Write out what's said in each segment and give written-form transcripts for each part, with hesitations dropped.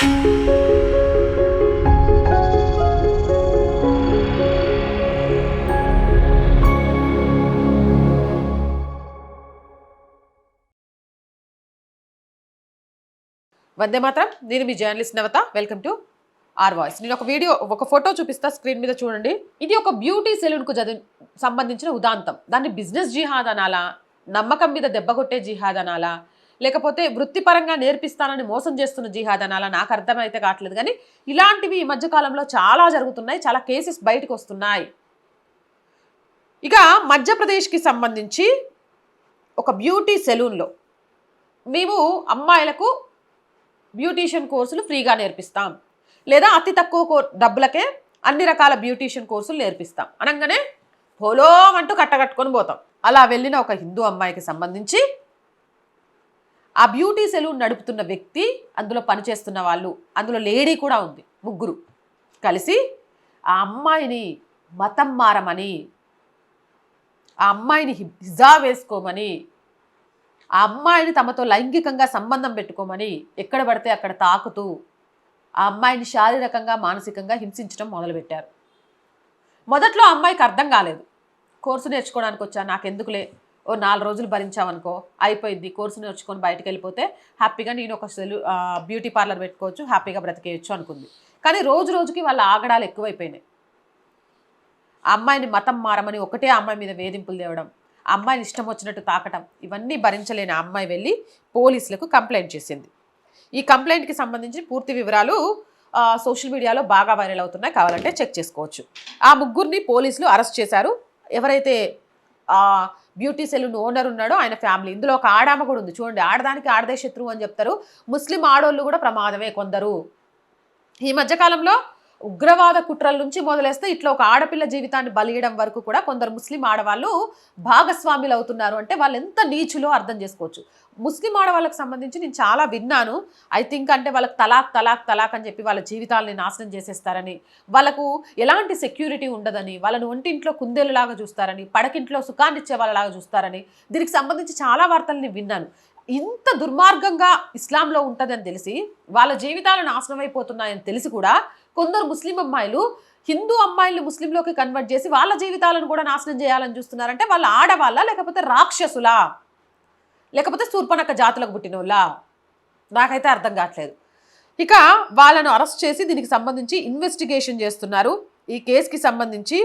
వందే మాత్రం. నేను మీ journalist Navata. Welcome to R voice. నేను ఒక ఫోటో చూపిస్తా, స్క్రీన్ మీద చూడండి. ఇది ఒక బ్యూటీ సెలూన్కు సంబంధించిన ఉదాంతం. దాన్ని బిజినెస్ జిహాద్ అనాలా, నమ్మకం మీద దెబ్బ కొట్టే జిహాద్ అనాలా, లేకపోతే వృత్తిపరంగా నేర్పిస్తానని మోసం చేస్తున్న జిహాద్ అనాలా నాకు అర్థమైతే కావట్లేదు. కానీ ఇలాంటివి ఈ మధ్యకాలంలో చాలా జరుగుతున్నాయి, చాలా కేసెస్ బయటకు వస్తున్నాయి. ఇక మధ్యప్రదేశ్కి సంబంధించి ఒక బ్యూటీ సెలూన్లో మేము అమ్మాయిలకు బ్యూటీషియన్ కోర్సులు ఫ్రీగా నేర్పిస్తాం, లేదా అతి తక్కువ డబ్బులకే అన్ని రకాల బ్యూటీషియన్ కోర్సులు నేర్పిస్తాం అనగానే పోలోం అంటూ కట్టకట్టుకొని పోతాం. అలా వెళ్ళిన ఒక హిందూ అమ్మాయికి సంబంధించి ఆ బ్యూటీ సెలూన్ నడుపుతున్న వ్యక్తి, అందులో పనిచేస్తున్న వాళ్ళు, అందులో లేడీ కూడా ఉంది, ముగ్గురు కలిసి ఆ అమ్మాయిని మతం మారమని, ఆ అమ్మాయిని హిజాబ్ వేసుకోమని, ఆ అమ్మాయిని తమతో లైంగికంగా సంబంధం పెట్టుకోమని ఎక్కడ పడితే అక్కడ తాకుతూ ఆ అమ్మాయిని శారీరకంగా మానసికంగా హింసించడం మొదలుపెట్టారు. మొదట్లో ఆ అమ్మాయికి అర్థం కాలేదు. కోర్సు నేర్చుకోవడానికి వచ్చా, నాకెందుకులే, ఓ 4 రోజులు భరించామనుకో అయిపోయింది, కోర్సు నేర్చుకొని బయటకు వెళ్ళిపోతే హ్యాపీగా నేను ఒక బ్యూటీ పార్లర్ పెట్టుకోవచ్చు, హ్యాపీగా బ్రతికేయచ్చు అనుకుంది. కానీ రోజు రోజుకి వాళ్ళ ఆగడాలు ఎక్కువైపోయినాయి. ఆ అమ్మాయిని మతం మారమని ఒకటే అమ్మాయి మీద వేధింపులు తేవడం, ఆ అమ్మాయిని ఇష్టం వచ్చినట్టు తాకటం, ఇవన్నీ భరించలేని ఆ అమ్మాయి వెళ్ళి పోలీసులకు కంప్లైంట్ చేసింది. ఈ కంప్లైంట్కి సంబంధించి పూర్తి వివరాలు సోషల్ మీడియాలో బాగా వైరల్ అవుతున్నాయి, కావాలంటే చెక్ చేసుకోవచ్చు. ఆ ముగ్గురిని పోలీసులు అరెస్ట్ చేశారు. ఎవరైతే బ్యూటీ సెలూన్ ఓనర్ ఉన్నాడో ఆయన ఫ్యామిలీ, ఇందులో ఒక ఆడామ కూడా ఉంది. చూడండి, ఆడదానికి ఆడదే శత్రువు అని చెప్తారు. ముస్లిం ఆడోళ్ళు కూడా ప్రమాదమే కొందరు. ఈ మధ్యకాలంలో ఉగ్రవాద కుట్రల నుంచి మొదలేస్తే ఇట్లా ఒక ఆడపిల్ల జీవితాన్ని బలియడం వరకు కూడా కొందరు ముస్లిం ఆడవాళ్ళు భాగస్వాములు అవుతున్నారు. అంటే వాళ్ళు ఎంత నీచులో అర్థం చేసుకోవచ్చు. ముస్లిం ఆడవాళ్ళకి సంబంధించి నేను చాలా విన్నాను. ఐ థింక్ అంటే వాళ్ళకి తలాక్ అని చెప్పి వాళ్ళ జీవితాలని నాశనం చేసేస్తారని, వాళ్ళకు ఎలాంటి సెక్యూరిటీ ఉండదని, వాళ్ళని ఒంటింట్లో కుందేలులాగా చూస్తారని, పడకింట్లో సుఖాన్ని ఇచ్చే వాళ్ళలాగా చూస్తారని, దీనికి సంబంధించి చాలా వార్తలు నేను విన్నాను. ఇంత దుర్మార్గంగా ఇస్లాంలో ఉంటుందని తెలిసి, వాళ్ళ జీవితాలు నాశనం అయిపోతున్నాయని తెలిసి కూడా కొందరు ముస్లిం అమ్మాయిలు హిందూ అమ్మాయిలు ముస్లింలోకి కన్వర్ట్ చేసి వాళ్ళ జీవితాలను కూడా నాశనం చేయాలని చూస్తున్నారంటే వాళ్ళ ఆడవాళ్ళ, లేకపోతే రాక్షసులా, లేకపోతే శూర్పణఖ జాతులకు పుట్టినోళ్ళ, నాకైతే అర్థం కావట్లేదు. ఇక వాళ్ళను అరెస్ట్ చేసి దీనికి సంబంధించి ఇన్వెస్టిగేషన్ చేస్తున్నారు. ఈ కేసుకి సంబంధించి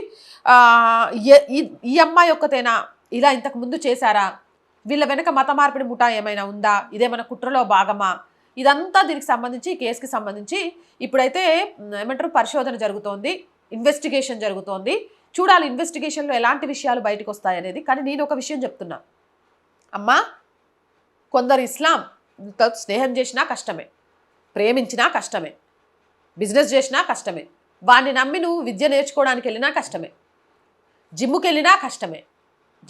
ఈ అమ్మాయి ఒక్కతేనా, ఇలా ఇంతకు ముందు చేశారా, వీళ్ళ వెనక మత మార్పిడి ముఠా ఏమైనా ఉందా, ఇదేమైనా కుట్రలో భాగమా, ఇదంతా దీనికి సంబంధించి, ఈ కేసుకి సంబంధించి ఇప్పుడైతే ఏమంటారు పరిశోధన జరుగుతోంది, ఇన్వెస్టిగేషన్ జరుగుతోంది. చూడాలి ఇన్వెస్టిగేషన్లో ఎలాంటి విషయాలు బయటకు వస్తాయనేది. కానీ నేను ఒక విషయం చెప్తున్నా అమ్మా, కొందరు ఇస్లాంతో స్నేహం చేసినా కష్టమే, ప్రేమించినా కష్టమే, బిజినెస్ చేసినా కష్టమే, వాడిని నమ్మి నువ్వు విద్య నేర్చుకోవడానికి వెళ్ళినా కష్టమే, జిమ్ముకి వెళ్ళినా కష్టమే.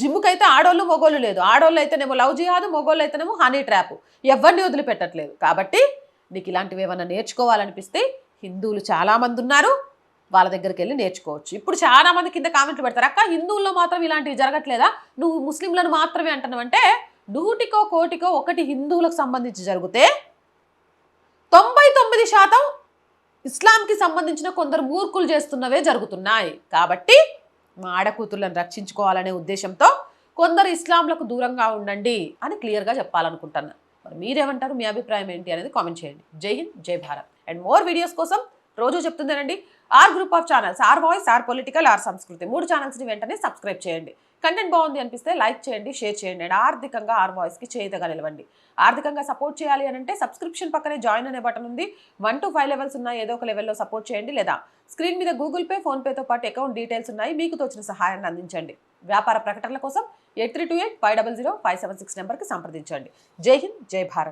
జిమ్ముకైతే ఆడోళ్ళు మొగోళ్ళు లేదు, ఆడోళ్ళు అయితేనేమో లవ్ జిహాదు, మొగోళ్ళు అయితేనేమో హనీ ట్రాప్, ఎవరిని వదిలిపెట్టట్లేదు. కాబట్టి నీకు ఇలాంటివి ఏమైనా నేర్చుకోవాలనిపిస్తే హిందువులు చాలామంది ఉన్నారు, వాళ్ళ దగ్గరికి వెళ్ళి నేర్చుకోవచ్చు. ఇప్పుడు చాలామంది కింద కామెంట్లు పెడతారు, అక్క హిందువుల్లో మాత్రం ఇలాంటివి జరగట్లేదా, నువ్వు ముస్లింలను మాత్రమే అంటున్నావంటే, 100కో 1 ఒకటి హిందువులకు సంబంధించి జరిగితే 99% ఇస్లాంకి సంబంధించిన కొందరు మూర్ఖులు చేస్తున్నవే జరుగుతున్నాయి. కాబట్టి మా ఆడకూతుర్లను రక్షించుకోవాలనే ఉద్దేశంతో కొందరు ఇస్లాంలకు దూరంగా ఉండండి అని క్లియర్గా చెప్పాలనుకుంటున్నా. మరి మీరేమంటారు, మీ అభిప్రాయం ఏంటి అనేది కామెంట్ చేయండి. జై హింద్, జై భారత్. అండ్ మోర్ వీడియోస్ కోసం రోజు చెప్తుందేనండి, R group of channels, R voice, R political, R Sanskriti, 3 ఛానల్స్ని వెంటనే సబ్స్క్రైబ్ చేయండి. కంటెంట్ బాగుంది అనిపిస్తే లైక్ చేయండి, షేర్ చేయండి. అండ్ ఆర్థికంగా ఆర్ వాయిస్కి చేతగా నిలవండి. ఆర్థికంగా సపోర్ట్ చేయాలి అని అంటే సబ్స్క్రిప్షన్ పక్కనే జాయిన్ అనే బటన్ ఉంది. 1 to 5 లెవెల్స్ ఉన్నాయి, ఏదో ఒక లెవెల్లో సపోర్ట్ చేయండి. లేదా స్క్రీన్ మీద గూగుల్ పే, ఫోన్పేతో పాటు అకౌంట్ డీటెయిల్స్ ఉన్నాయి, మీకు తోచిన సహాయాన్ని అందించండి. వ్యాపార ప్రకటనల కోసం 8328 500 576 నెంబర్కి సంప్రదించండి. జై హింద్, జై భారత్.